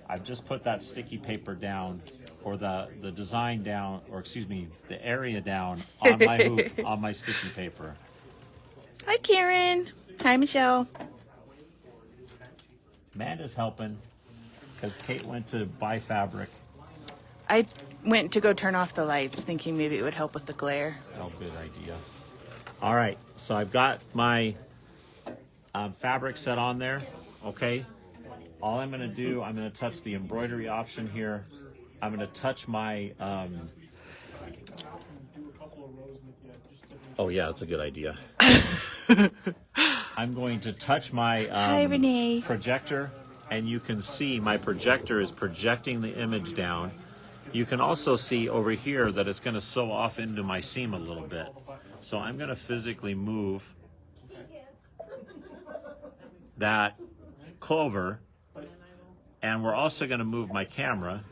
I've just put that sticky paper down, or the design down, or excuse me, the area down on my hoop, on my sticky paper. hi, Karen. Hi, Michelle. Amanda's helping because Kate went to buy fabric. I went to go turn off the lights, thinking maybe it would help with the glare. Oh, good idea. All right, so I've got my fabric set on there. Okay, all I'm going to do, I'm going to touch the embroidery option here. I'm going to touch my oh yeah, that's a good idea. I'm going to touch my Hi, Renee. projector, and you can see my projector is projecting the image down. You can also see over here that it's going to sew off into my seam a little bit. So I'm going to physically move that clover, and we're also going to move my camera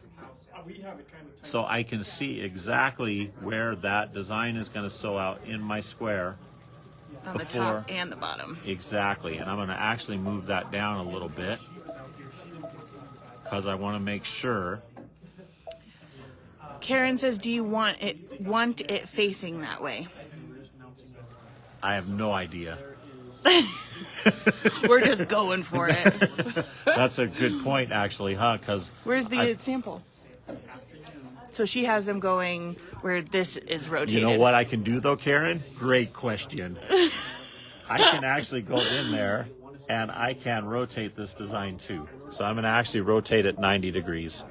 so I can see exactly where that design is going to sew out in my square. On the top and the bottom. Exactly, and I'm going to actually move that down a little bit because I want to make sure Karen says, do you want it facing that way? I have no idea. We're just going for it. That's a good point, actually, huh? Because Where's the sample? So she has them going where this is rotated. you know what I can do, though, Karen? Great question. I can actually go in there, and I can rotate this design, too. So I'm going to actually rotate it 90 degrees.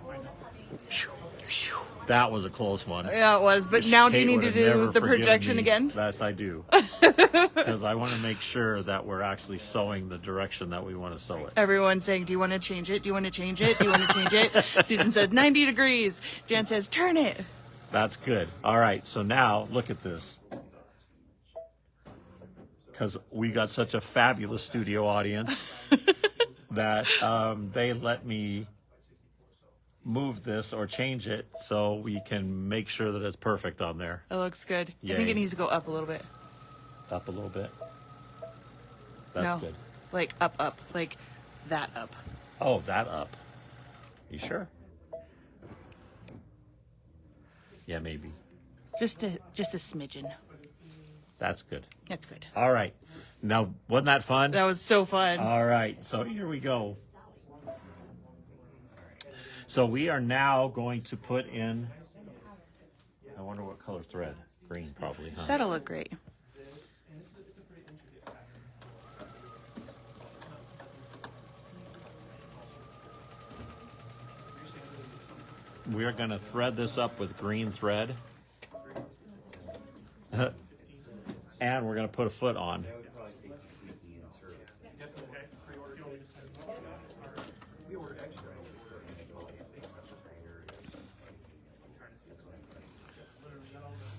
That was a close one. Yeah, it was. But now do you Kate need would to have do never the forgiven projection me. again? Yes, I do. Because I want to make sure that we're actually sewing the direction that we want to sew it. Everyone's saying, do you want to change it? Do you want to change it? Do you want to change it? Susan said 90 degrees. Jan says, turn it. That's good. All right, so now look at this. Because we got such a fabulous studio audience that they let me move this or change it so we can make sure that it's perfect on there. It looks good. I Yay. think it needs to go up a little bit. Up a little bit. That's No, good. like up, like that up. Oh, that up. You sure? Yeah, maybe. Just a smidgen. That's good. That's good. All right. Now, wasn't that fun? That was so fun. All right. So here we go. So we are now going to put in, I wonder what color thread. Green, probably, huh? That'll look great. We are going to thread this up with green thread. And we're going to put a foot on.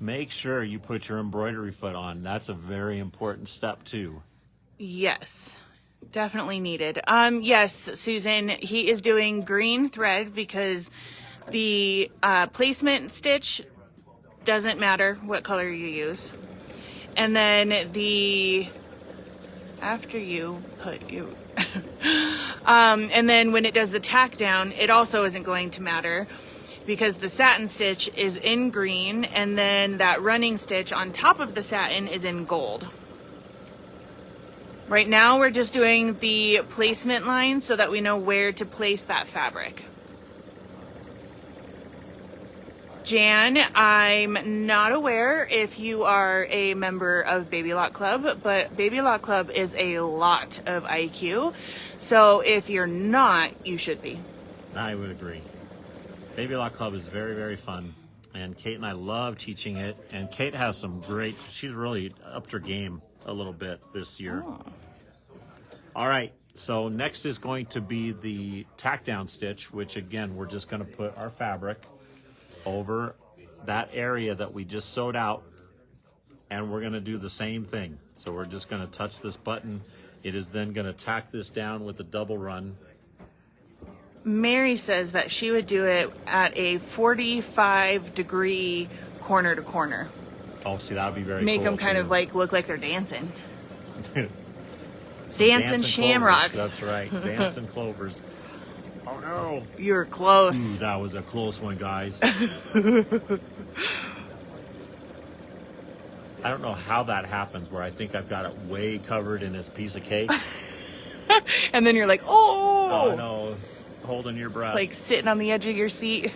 Make sure you put your embroidery foot on. That's a very important step too. Yes, definitely needed. Yes, Susan, he is doing green thread because the placement stitch doesn't matter what color you use. And then after you put you, and then when it does the tack down, it also isn't going to matter because the satin stitch is in green and then that running stitch on top of the satin is in gold. Right now we're just doing the placement line so that we know where to place that fabric. Jan, I'm not aware if you are a member of Baby Lock Club, but Baby Lock Club is a lot of IQ. So if you're not, you should be. I would agree. Baby Lock Club is very, very fun. And Kate and I love teaching it. And Kate has some great, she's really upped her game a little bit this year. Oh. All right. So next is going to be the tack down stitch, which again, we're just going to put our fabric over that area that we just sewed out, and we're going to do the same thing. So we're just going to touch this button. It is then going to tack this down with a double run. Mary says that she would do it at a 45-degree corner to corner. Oh, see, that would be very Make cool, them kind too. of like look like they're dancing. Some dancing shamrocks. clovers. That's right, dancing clovers. Oh no! You're close. Ooh, that was a close one, guys. I don't know how that happens where I think I've got it way covered in this piece of cake. And then you're like, oh! Oh no, holding your breath. It's like sitting on the edge of your seat.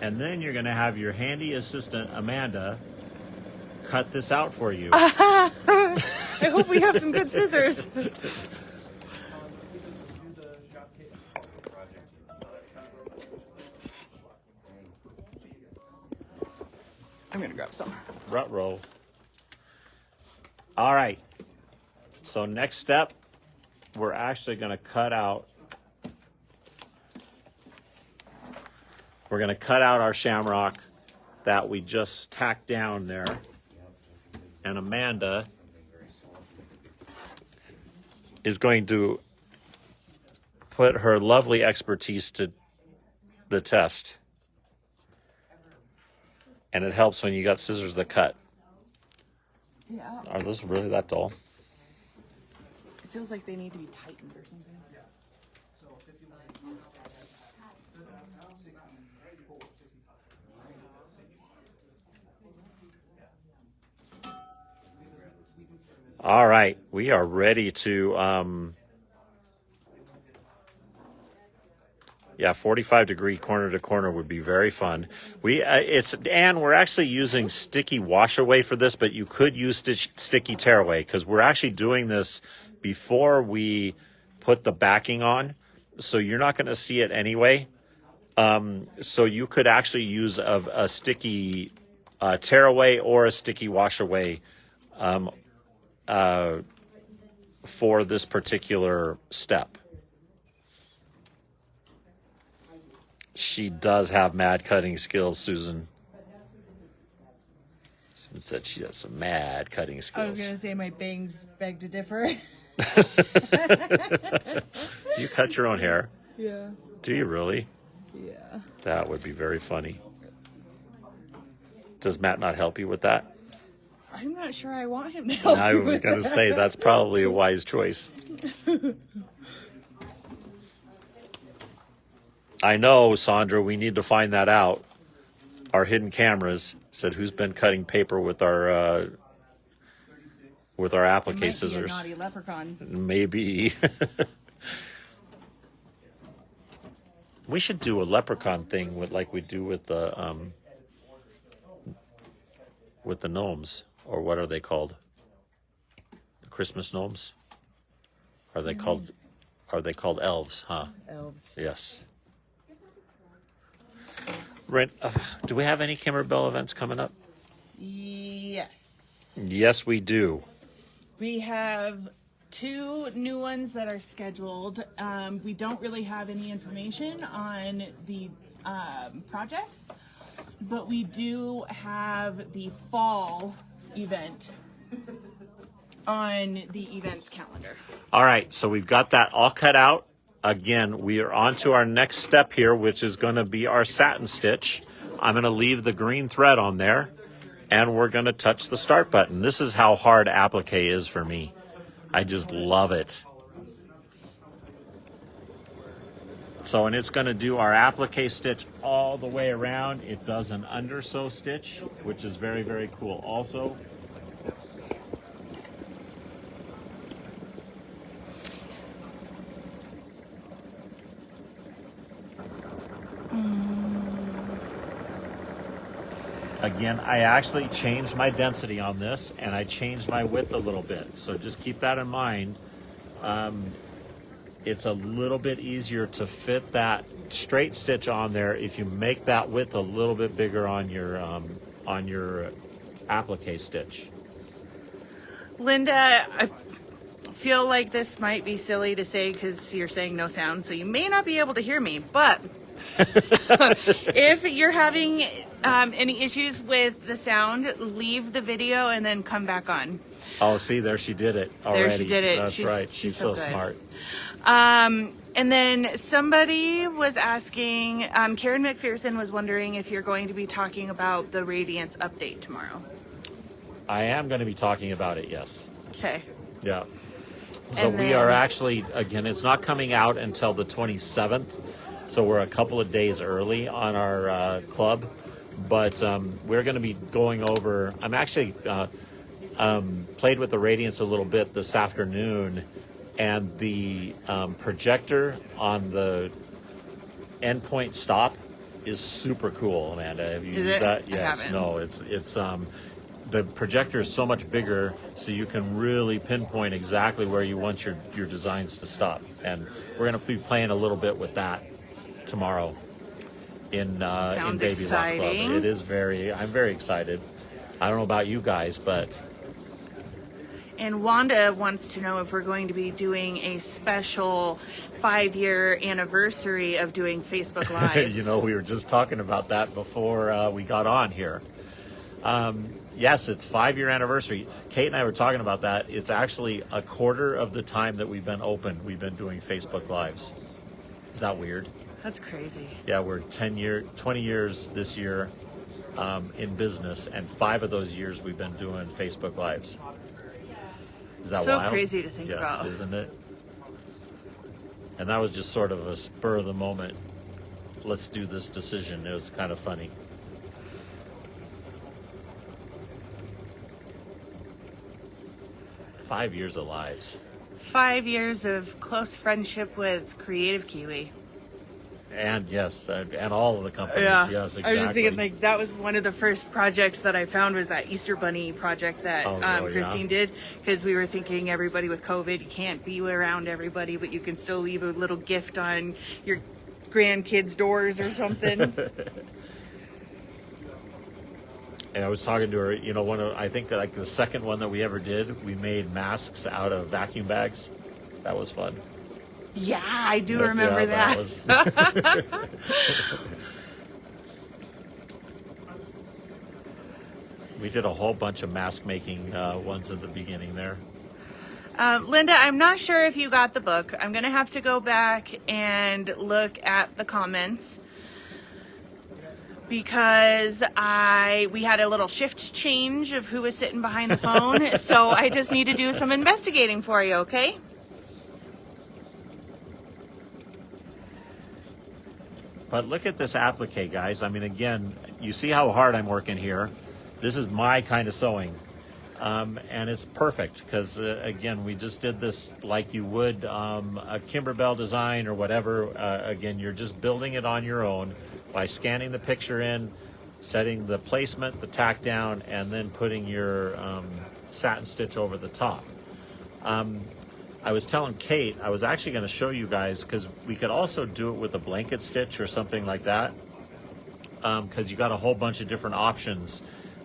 And then you're going to have your handy assistant, Amanda, cut this out for you. I hope we have some good scissors. I'm going to grab some. Ruh-roh. All right. So next step, we're actually going to cut out. We're going to cut out our shamrock that we just tacked down there. And Amanda is going to put her lovely expertise to the test. And it helps when you got scissors that cut. Yeah. Are those really that dull? It feels like they need to be tightened or something. All right, we are ready to, 45-degree corner to corner would be very fun. We're actually using sticky wash away for this, but you could use sticky tearaway because we're actually doing this before we put the backing on. So you're not going to see it anyway. So you could actually use a sticky tearaway or a sticky wash away for this particular step. She does have mad cutting skills, Susan. Susan said she has some mad cutting skills. I was going to say my bangs beg to differ. You cut your own hair? Yeah. Do you really? Yeah. That would be very funny. Does Matt not help you with that? I'm not sure I want him to help I me was with going to that. say that's probably a wise choice. I know, Sandra, we need to find that out. Our hidden cameras said who's been cutting paper with our applique Might be a scissors. naughty leprechaun. Maybe. We should do a leprechaun thing like we do with the gnomes, or what are they called? The Christmas gnomes? Are they called elves, huh? Elves. Yes. Right. Do we have any Kimmerbell events coming up? Yes. Yes, we do. We have 2 new ones that are scheduled. We don't really have any information on the projects, but we do have the fall event on the events calendar. All right, so we've got that all cut out. Again, we are on to our next step here, which is going to be our satin stitch. I'm going to leave the green thread on there, and we're going to touch the start button. This is how hard applique is for me. I just love it. So, and it's going to do our applique stitch all the way around. It does an undersew stitch, which is very, very cool also. Again, I actually changed my density on this, and I changed my width a little bit. So just keep that in mind. It's a little bit easier to fit that straight stitch on there if you make that width a little bit bigger on your applique stitch. Linda, I feel like this might be silly to say because you're saying no sound, so you may not be able to hear me, but if you're having any issues with the sound, leave the video and then come back on. Oh, see, there she did it already. There she did it. That's right. She's so good. smart. And then somebody was asking, Karen McPherson was wondering if you're going to be talking about the Radiance update tomorrow. I am going to be talking about it, yes. Okay. Yeah. So And we then- are actually, again, it's not coming out until the 27th. So we're a couple of days early on our club. But we're going to be going over, I'm actually played with the Radiance a little bit this afternoon. And the projector on the endpoint stop is super cool, Amanda. Have you Is used it? that? I Yes. haven't. No, it's the projector is so much bigger, so you can really pinpoint exactly where you want your designs to stop. And we're going to be playing a little bit with that tomorrow in Sounds Baby Lock Club. exciting. It is I'm very excited. I don't know about you guys, but And Wanda wants to know if we're going to be doing a special 5-year anniversary of doing Facebook Lives. you know, we were just talking about that before we got on here. Yes, it's 5-year anniversary. Kate and I were talking about that. It's actually a quarter of the time that we've been open. We've been doing Facebook Lives. Is that weird? That's crazy. Yeah, we're 20 years this year in business, and 5 of those years we've been doing Facebook Lives. Is that So wild? crazy to think yes, about. Isn't it? And that was just sort of a spur of the moment. Let's do this decision. It was kind of funny. 5 years of lives. 5 years of close friendship with Creative Kiwi. And yes, and all of the companies. Yes, exactly. I was just thinking, like, that was one of the first projects that I found was that Easter Bunny project that yeah. Christine did, because we were thinking everybody with COVID, you can't be around everybody, but you can still leave a little gift on your grandkids' doors or something. And I was talking to her, you know, I think like the second one that we ever did, we made masks out of vacuum bags. That was fun. Yeah, I do remember Yeah, that. was... We did a whole bunch of mask making ones at the beginning there. Linda, I'm not sure if you got the book. I'm going to have to go back and look at the comments because we had a little shift change of who was sitting behind the phone. So I just need to do some investigating for you, okay? But look at this applique, guys. I mean, again, you see how hard I'm working here. This is my kind of sewing. And it's perfect because, again, we just did this like you would a Kimberbell design or whatever. Again, you're just building it on your own by scanning the picture in, setting the placement, the tack down, and then putting your satin stitch over the top. I was telling Kate, I was actually going to show you guys because we could also do it with a blanket stitch or something like that because you got a whole bunch of different options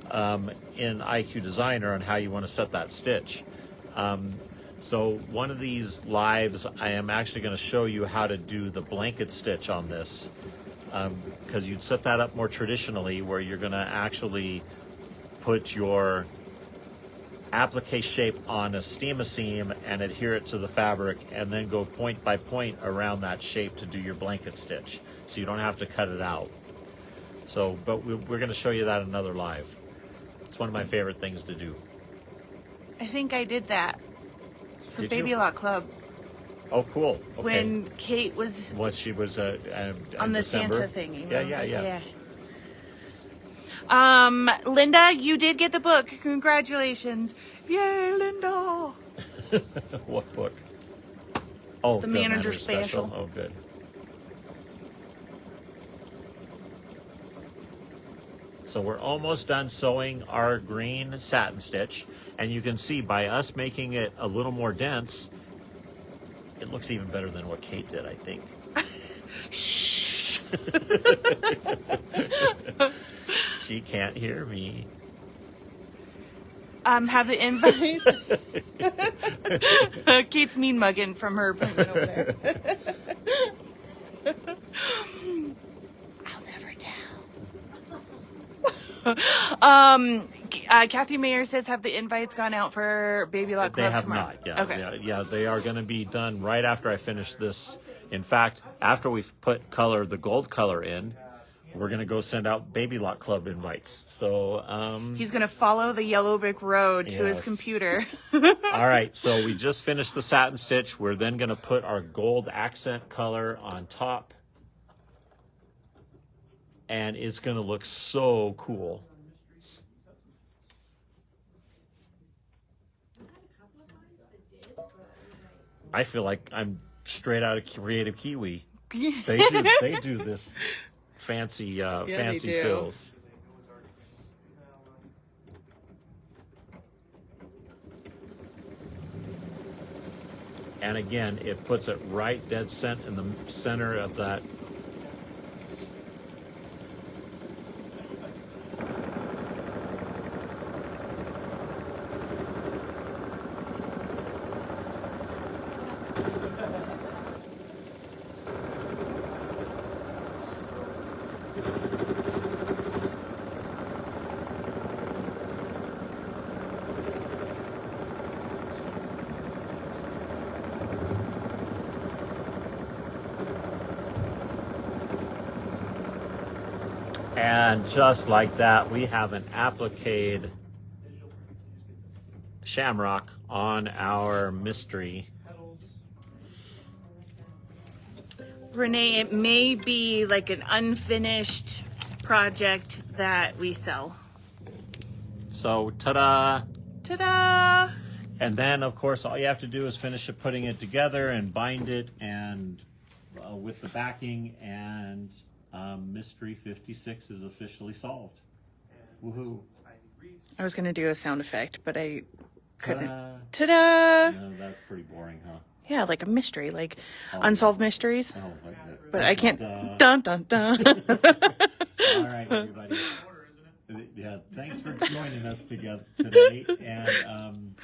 in IQ Designer on how you want to set that stitch. So one of these lives, I am actually going to show you how to do the blanket stitch on this because you'd set that up more traditionally where you're going to actually put your applique shape on a steam-a-seam and adhere it to the fabric and then go point by point around that shape to do your blanket stitch so you don't have to cut it out. So, but we're going to show you that another live. It's one of my favorite things to do. I think I did that for Did Baby you? Lock Club Oh, cool. Okay. when Kate was She was on in the December. Santa thing. You Yeah, remember? yeah. Linda, you did get the book. Congratulations. Yay, Linda. What book? Oh, The Manager Special. Oh, good. So we're almost done sewing our green satin stitch. And you can see by us making it a little more dense, it looks even better than what Kate did, I think. Shh. She can't hear me. Have the invites. Kate's mean mugging from her appointment over there. I'll never tell. Kathy Mayer says, have the invites gone out for Baby Lock Club They have tomorrow? not. Yeah, Okay. yeah, they are going to be done right after I finish this. In fact, after we've put the gold color in, we're going to go send out Baby Lock Club invites. So, He's going to follow the yellow brick road to his Yes. computer. all right. So we just finished the satin stitch. We're then going to put our gold accent color on top. And it's going to look so cool. I feel like I'm straight out of Creative Kiwi. They do this fancy fancy do. fills. And again, it puts it right dead center in the center of that. And just like that, we have an appliqued shamrock on our mystery. Renee, it may be like an unfinished project that we sell. So, ta-da! Ta-da! And then, of course, all you have to do is finish it, putting it together and bind it, and with the backing, and Mystery 56 is officially solved. Woohoo! I was going to do a sound effect, but I couldn't. Ta-da! Ta-da! No, that's pretty boring, huh? Yeah, like a mystery, like unsolved mysteries. Oh, like that. But I can't. Duh. Dun dun dun. All right, everybody. Yeah, thanks for joining us together today. And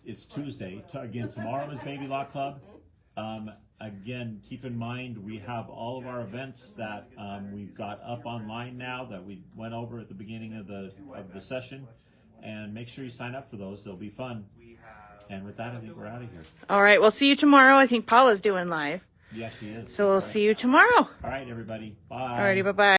it's Tuesday. Again, tomorrow is Baby Lock Club. Again, keep in mind we have all of our events that we've got up online now that we went over at the beginning of the session. And make sure you sign up for those. They'll be fun. And with that, I think we're out of here. All right, we'll see you tomorrow. I think Paula's doing live. Yeah, she is. So we'll That's right. see you tomorrow. All right, everybody. Bye. Alrighty, bye bye.